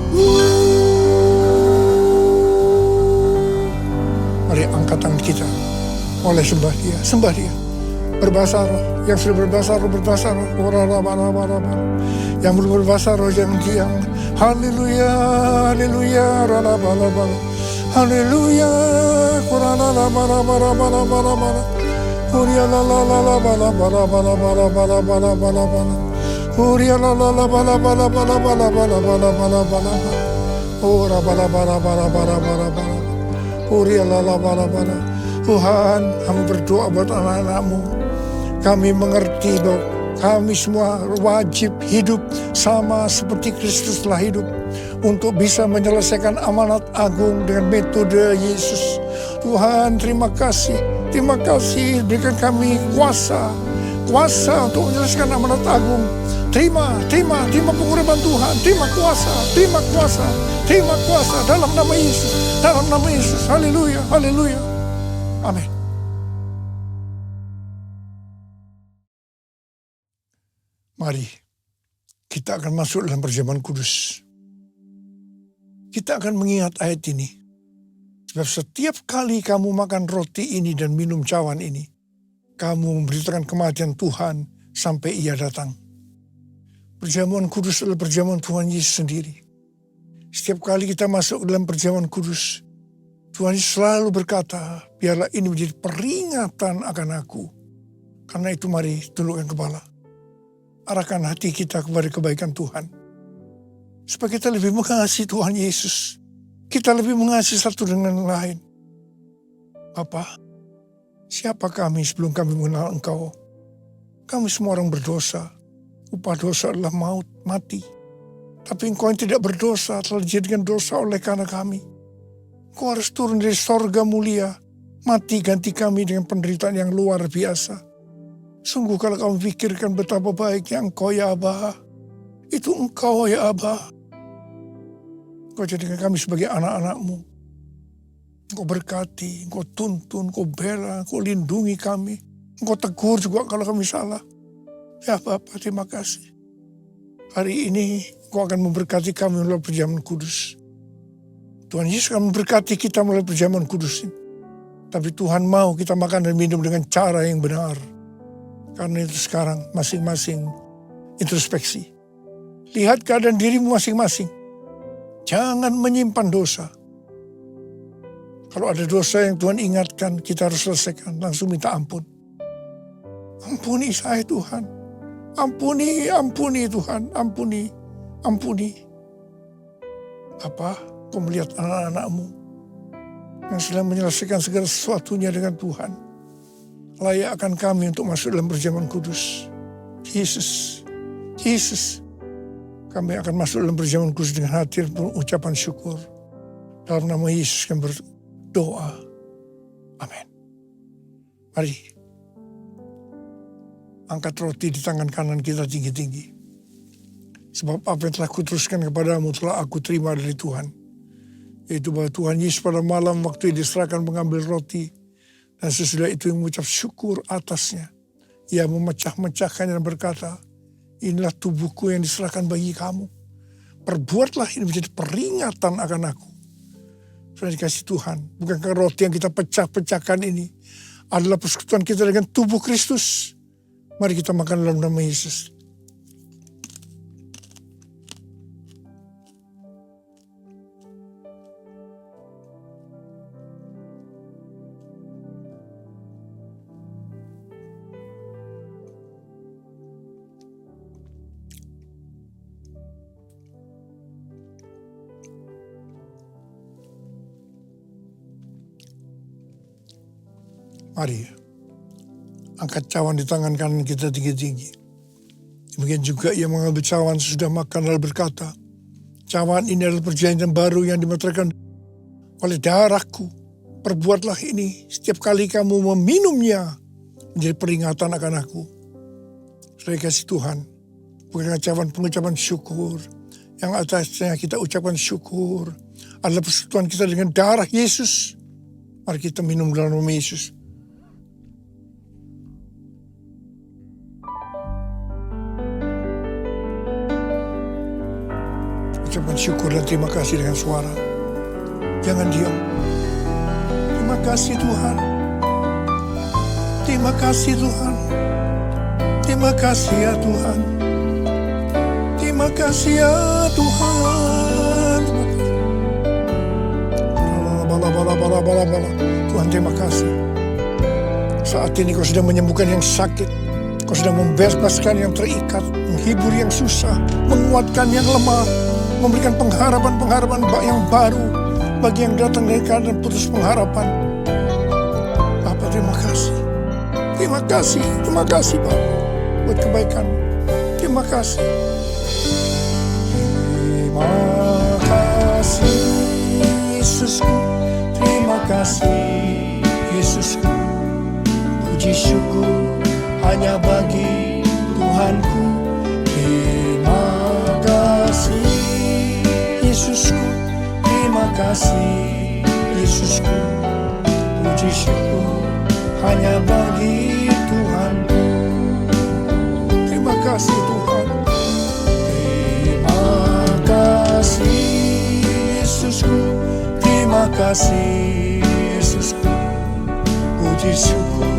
Mari angkat tangan kita. Oleh sembah dia, berbahasa roh, yang sudah berbahasa roh, yang belum berbahasa roh jangan diam. Haleluya, haleluya, haleluya, Tuhan, kami berdoa buat anak-anak-Mu. Kami mengerti bahwa kami semua wajib hidup sama seperti Kristus telah hidup. Untuk bisa menyelesaikan amanat agung dengan metode Yesus. Tuhan, terima kasih. Terima kasih, berikan kami kuasa untuk menyelesaikan amanat agung. Terima pengurapan Tuhan. Terima kuasa dalam nama Yesus. Haleluya, haleluya. Amin. Mari kita akan masuk dalam perjamuan kudus. Kita akan mengingat ayat ini. Sebab setiap kali kamu makan roti ini dan minum cawan ini, kamu memberitakan kematian Tuhan sampai Ia datang. Perjamuan kudus adalah perjamuan Tuhan Yesus sendiri. Setiap kali kita masuk dalam perjamuan kudus, Tuhan Yesus selalu berkata, biarlah ini menjadi peringatan akan aku. Karena itu mari tundukkan kepala. Arahkan hati kita kepada kebaikan Tuhan. Supaya kita lebih mengasihi Tuhan Yesus. Kita lebih mengasihi satu dengan lain. Bapa, siapa kami sebelum kami mengenal Engkau? Kami semua orang berdosa. Upah dosa adalah maut, mati. Tapi Engkau yang tidak berdosa telah dijadikan dosa oleh karena kami. Engkau harus turun dari sorga mulia, mati ganti kami dengan penderitaan yang luar biasa. Sungguh kalau kamu pikirkan betapa baiknya Engkau ya Aba, itu Engkau ya Aba. Engkau jadikan kami sebagai anak-anak-Mu. Engkau berkati, Engkau tuntun, Engkau bela, Engkau lindungi kami. Engkau tegur juga kalau kami salah. Ya Bapa, terima kasih. Hari ini Engkau akan memberkati kami melalui perjamuan kudus. Tuhan Yesus akan memberkati kita melalui perjamuan kudus ini. Tapi Tuhan mau kita makan dan minum dengan cara yang benar. Karena itu sekarang masing-masing introspeksi. Lihat keadaan dirimu masing-masing. Jangan menyimpan dosa. Kalau ada dosa yang Tuhan ingatkan, kita harus selesaikan. Langsung minta ampun. Ampuni saya Tuhan. Ampuni Tuhan. Ampuni. Apa? Kau melihat anak-anak-Mu yang sedang menyelesaikan segala sesuatunya dengan Tuhan. Layak akan kami untuk masuk dalam perjamuan kudus. Yesus. Kami akan masuk dalam perjamuan kudus dengan hati dan ucapan syukur. Dalam nama Yesus kami berdoa. Amin. Mari, angkat roti di tangan kanan kita tinggi-tinggi. Sebab apa yang telah kuteruskan kepadamu telah aku terima dari Tuhan. Yaitu bahwa Tuhan Yesus pada malam waktu diserahkan mengambil roti. Dan sesudah itu yang mengucap syukur atasnya. Ia memecah-mecahkannya dan berkata, inilah tubuhku yang diserahkan bagi kamu. Perbuatlah ini menjadi peringatan akan aku. Sudah dikasih Tuhan. Bukankah roti yang kita pecah-pecahkan ini adalah persekutuan kita dengan tubuh Kristus. Mari kita makan dalam nama Yesus. Mari, angkat cawan di tangan kanan kita tinggi-tinggi. Demikian juga ia mengambil cawan sesudah makan lalu berkata, cawan ini adalah perjanjian baru yang dimeteraikan oleh darahku. Perbuatlah ini setiap kali kamu meminumnya menjadi peringatan akan aku. Saudara kasih Tuhan, bukan cawan pengucapan syukur. Yang atasnya kita ucapkan syukur adalah persekutuan kita dengan darah Yesus. Mari kita minum dalam nama Yesus. Ucapkan syukur dan terima kasih dengan suara. Jangan diam. Terima kasih Tuhan. Terima kasih Tuhan. Terima kasih ya Tuhan. Terima kasih ya Tuhan. Bala. Tuhan terima kasih. Saat ini kau sedang menyembuhkan yang sakit. Kau sedang membebaskan yang terikat. Menghibur yang susah. Menguatkan yang lemah. Memberikan pengharapan yang baru bagi yang datang dari keadaan putus pengharapan. Bapak terima kasih. Terima kasih Bapak buat kebaikan. Terima kasih. Terima kasih Yesusku. Terima kasih Yesusku. Puji syukur hanya bagi Tuhanku. Terima kasih Yesusku, terima kasih Yesusku. Puji syukur hanya bagi Tuhanku. Terima kasih Tuhan. Terima kasih Yesusku. Terima kasih Yesusku. Puji syukur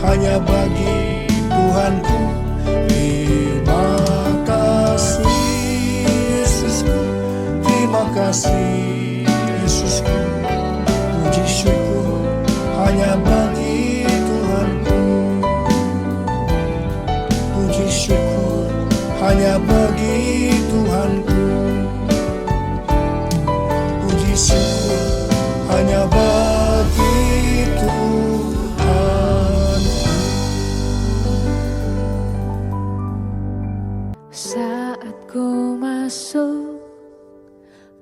hanya bagi Tuhanku. Terima kasih Yesusku. Terima kasih Yesusku. Puji syukur hanya bagi Tuhanku. Puji syukur hanya bagi Tuhanku. Puji syukur hanya bagi Tuhan. Saat ku masuk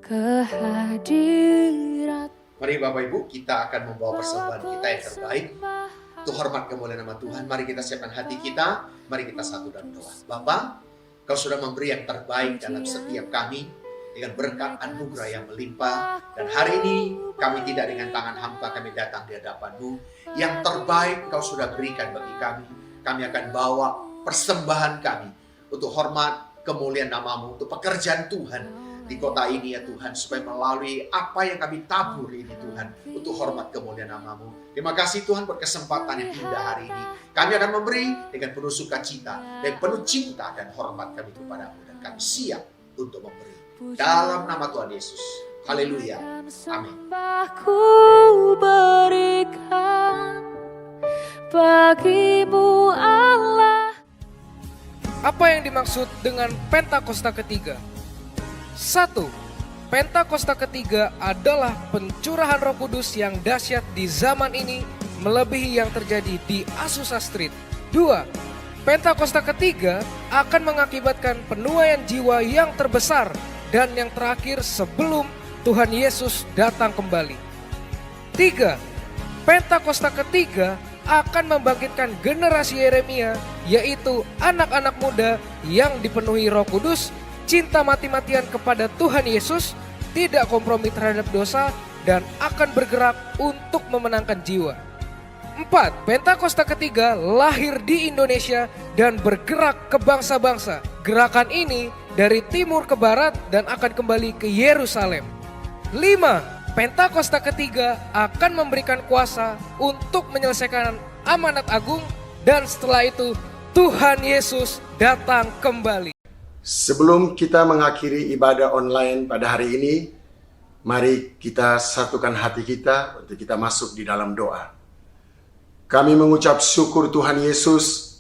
ke hadirat. Mari Bapak Ibu, kita akan membawa persembahan kita yang terbaik untuk hormat kemuliaan nama Tuhan. Mari kita siapkan hati kita, mari kita satu dalam doa. Bapa, Kau sudah memberi yang terbaik dalam setiap kami dengan berkat anugerah yang melimpah. Dan hari ini kami tidak dengan tangan hampa, kami datang di hadapan-Mu. Yang terbaik Kau sudah berikan bagi kami. Kami akan bawa persembahan kami untuk hormat kemuliaan nama-Mu, untuk pekerjaan Tuhan di kota ini ya Tuhan, supaya melalui apa yang kami tabur ini Tuhan, untuk hormat kemuliaan nama-Mu. Terima kasih Tuhan buat kesempatan yang indah hari ini. Kami akan memberi dengan penuh sukacita dan penuh cinta dan hormat kami kepada-Mu, dan kami siap untuk memberi dalam nama Tuhan Yesus. Haleluya. Amin. Ku berikan bagimu Allah. Apa yang dimaksud dengan Pentakosta ketiga? 1. Pentakosta ketiga adalah pencurahan Roh Kudus yang dahsyat di zaman ini melebihi yang terjadi di Azusa Street. 2. Pentakosta ketiga akan mengakibatkan penuaian jiwa yang terbesar dan yang terakhir sebelum Tuhan Yesus datang kembali. 3. Pentakosta ketiga akan membangkitkan generasi Yeremia, yaitu anak-anak muda yang dipenuhi Roh Kudus, cinta mati-matian kepada Tuhan Yesus, tidak kompromi terhadap dosa, dan akan bergerak untuk memenangkan jiwa. 4. Pentakosta ketiga lahir di Indonesia dan bergerak ke bangsa-bangsa. Gerakan ini dari timur ke barat dan akan kembali ke Yerusalem. 5. Pentakosta ketiga akan memberikan kuasa untuk menyelesaikan amanat agung, dan setelah itu Tuhan Yesus datang kembali. Sebelum kita mengakhiri ibadah online pada hari ini, mari kita satukan hati kita untuk kita masuk di dalam doa. Kami mengucap syukur Tuhan Yesus,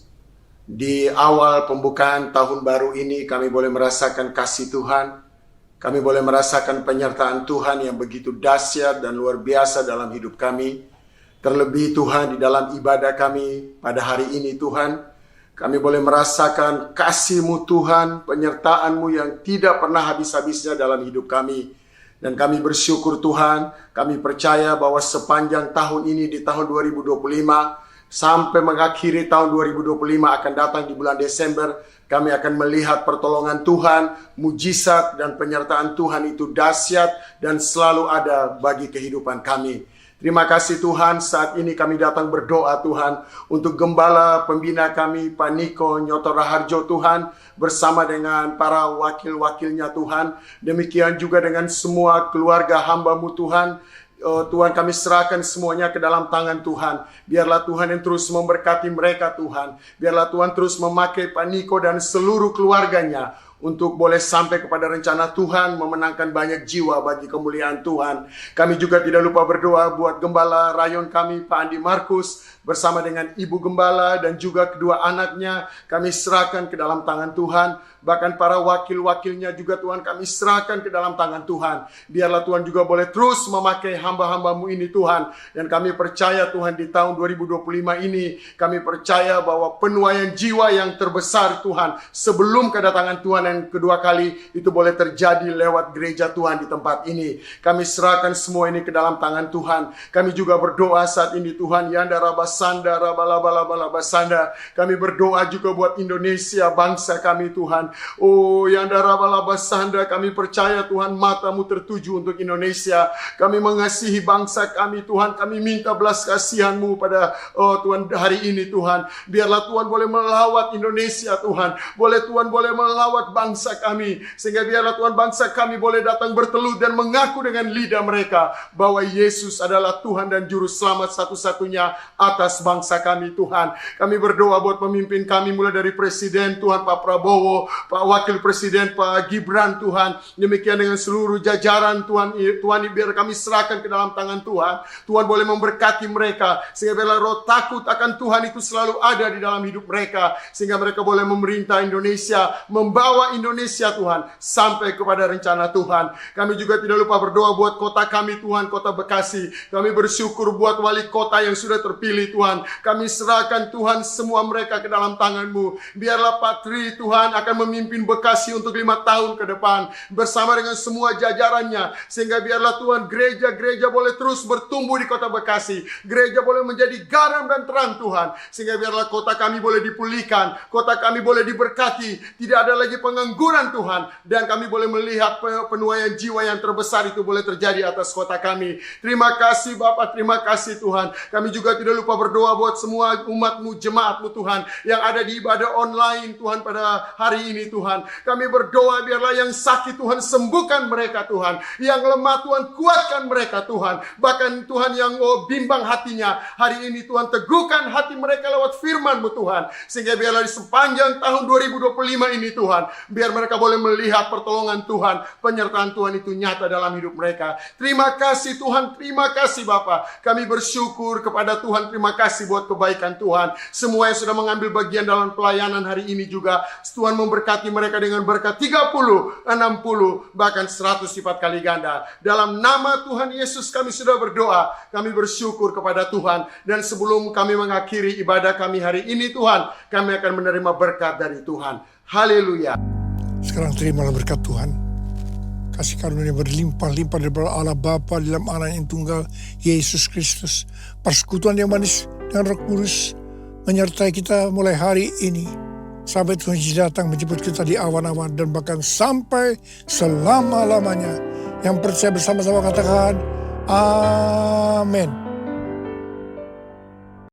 di awal pembukaan tahun baru ini kami boleh merasakan kasih Tuhan. Kami boleh merasakan penyertaan Tuhan yang begitu dahsyat dan luar biasa dalam hidup kami. Terlebih Tuhan, di dalam ibadah kami pada hari ini Tuhan, kami boleh merasakan kasih-Mu Tuhan, penyertaan-Mu yang tidak pernah habis-habisnya dalam hidup kami. Dan kami bersyukur Tuhan, kami percaya bahwa sepanjang tahun ini di tahun 2025, sampai mengakhiri tahun 2025 akan datang di bulan Desember, kami akan melihat pertolongan Tuhan, mujizat dan penyertaan Tuhan itu dahsyat dan selalu ada bagi kehidupan kami. Terima kasih Tuhan, saat ini kami datang berdoa Tuhan untuk gembala pembina kami Pak Niko Nyoto Raharjo Tuhan, bersama dengan para wakil-wakilnya Tuhan. Demikian juga dengan semua keluarga hamba-Mu Tuhan. Tuhan, kami serahkan semuanya ke dalam tangan Tuhan. Biarlah Tuhan yang terus memberkati mereka Tuhan. Biarlah Tuhan terus memakai Pak Niko dan seluruh keluarganya untuk boleh sampai kepada rencana Tuhan, memenangkan banyak jiwa bagi kemuliaan Tuhan. Kami juga tidak lupa berdoa buat gembala rayon kami Pak Andi Markus, bersama dengan Ibu Gembala dan juga kedua anaknya. Kami serahkan ke dalam tangan Tuhan. Bahkan para wakil-wakilnya juga Tuhan kami serahkan ke dalam tangan Tuhan. Biarlah Tuhan juga boleh terus memakai hamba-hamba-Mu ini Tuhan. Dan kami percaya Tuhan di tahun 2025 ini, kami percaya bahwa penuaian jiwa yang terbesar Tuhan, sebelum kedatangan Tuhan yang kedua kali, itu boleh terjadi lewat gereja Tuhan di tempat ini. Kami serahkan semua ini ke dalam tangan Tuhan. Kami juga berdoa saat ini Tuhan, Yanda Rabasanda, Rabalabalabasanda. Kami berdoa juga buat Indonesia, bangsa kami Tuhan. Oh, Yanda Rabalabasanda, kami percaya Tuhan, mata-Mu tertuju untuk Indonesia. Kami mengasihi bangsa kami Tuhan. Kami minta belas kasihan-Mu pada Tuhan hari ini Tuhan. Biarlah Tuhan boleh melawat Indonesia Tuhan. Tuhan boleh melawat bangsa kami. Sehingga biarlah Tuhan bangsa kami boleh datang bertelut dan mengaku dengan lidah mereka bahwa Yesus adalah Tuhan dan Juru Selamat satu-satunya atas bangsa kami Tuhan. Kami berdoa buat pemimpin kami, mulai dari Presiden Tuhan Pak Prabowo, Pak Wakil Presiden Pak Gibran Tuhan. Demikian dengan seluruh jajaran Tuhan, biar kami serahkan ke dalam tangan Tuhan. Tuhan boleh memberkati mereka, sehingga biarlah roh takut akan Tuhan itu selalu ada di dalam hidup mereka, sehingga mereka boleh memerintah Indonesia, membawa Indonesia Tuhan sampai kepada rencana Tuhan. Kami juga tidak lupa berdoa buat kota kami Tuhan, kota Bekasi. Kami bersyukur buat wali kota yang sudah terpilih Tuhan. Kami serahkan Tuhan semua mereka ke dalam tangan-Mu. Biarlah Pak Tri Tuhan akan memimpin Bekasi untuk 5 tahun ke depan bersama dengan semua jajarannya, sehingga biarlah Tuhan gereja-gereja boleh terus bertumbuh di kota Bekasi. Gereja boleh menjadi garam dan terang Tuhan, sehingga biarlah kota kami boleh dipulihkan, kota kami boleh diberkati, tidak ada lagi pengangguran Tuhan, dan kami boleh melihat penuaian jiwa yang terbesar itu boleh terjadi atas kota kami. Terima kasih Bapak, terima kasih Tuhan. Kami juga tidak lupa berdoa buat semua umat-Mu, jemaat-Mu Tuhan, yang ada di ibadah online Tuhan pada hari ini Tuhan. Kami berdoa biarlah yang sakit Tuhan sembuhkan mereka Tuhan, yang lemah Tuhan kuatkan mereka Tuhan, bahkan Tuhan yang bimbang hatinya hari ini Tuhan teguhkan hati mereka lewat firman-Mu Tuhan, sehingga biarlah di sepanjang tahun 2025 ini Tuhan, biar mereka boleh melihat pertolongan Tuhan, penyertaan Tuhan itu nyata dalam hidup mereka. Terima kasih Tuhan, terima kasih Bapa. Kami bersyukur kepada Tuhan, terima kasih buat kebaikan Tuhan. Semua yang sudah mengambil bagian dalam pelayanan hari ini juga, Tuhan memberkati mereka dengan berkat 30, 60, bahkan 100 sifat kali ganda. Dalam nama Tuhan Yesus kami sudah berdoa. Kami bersyukur kepada Tuhan. Dan sebelum kami mengakhiri ibadah kami hari ini Tuhan, kami akan menerima berkat dari Tuhan. Haleluya. Sekarang terimalah berkat Tuhan. Kasih karunia berlimpah-limpah daripada Allah Bapa dalam Anak yang tunggal, Yesus Kristus. Persekutuan yang manis dan Roh Kudus menyertai kita mulai hari ini sampai Tuhan Yesus datang menjemput kita di awan-awan dan bahkan sampai selama-lamanya. Yang percaya bersama-sama katakan amin.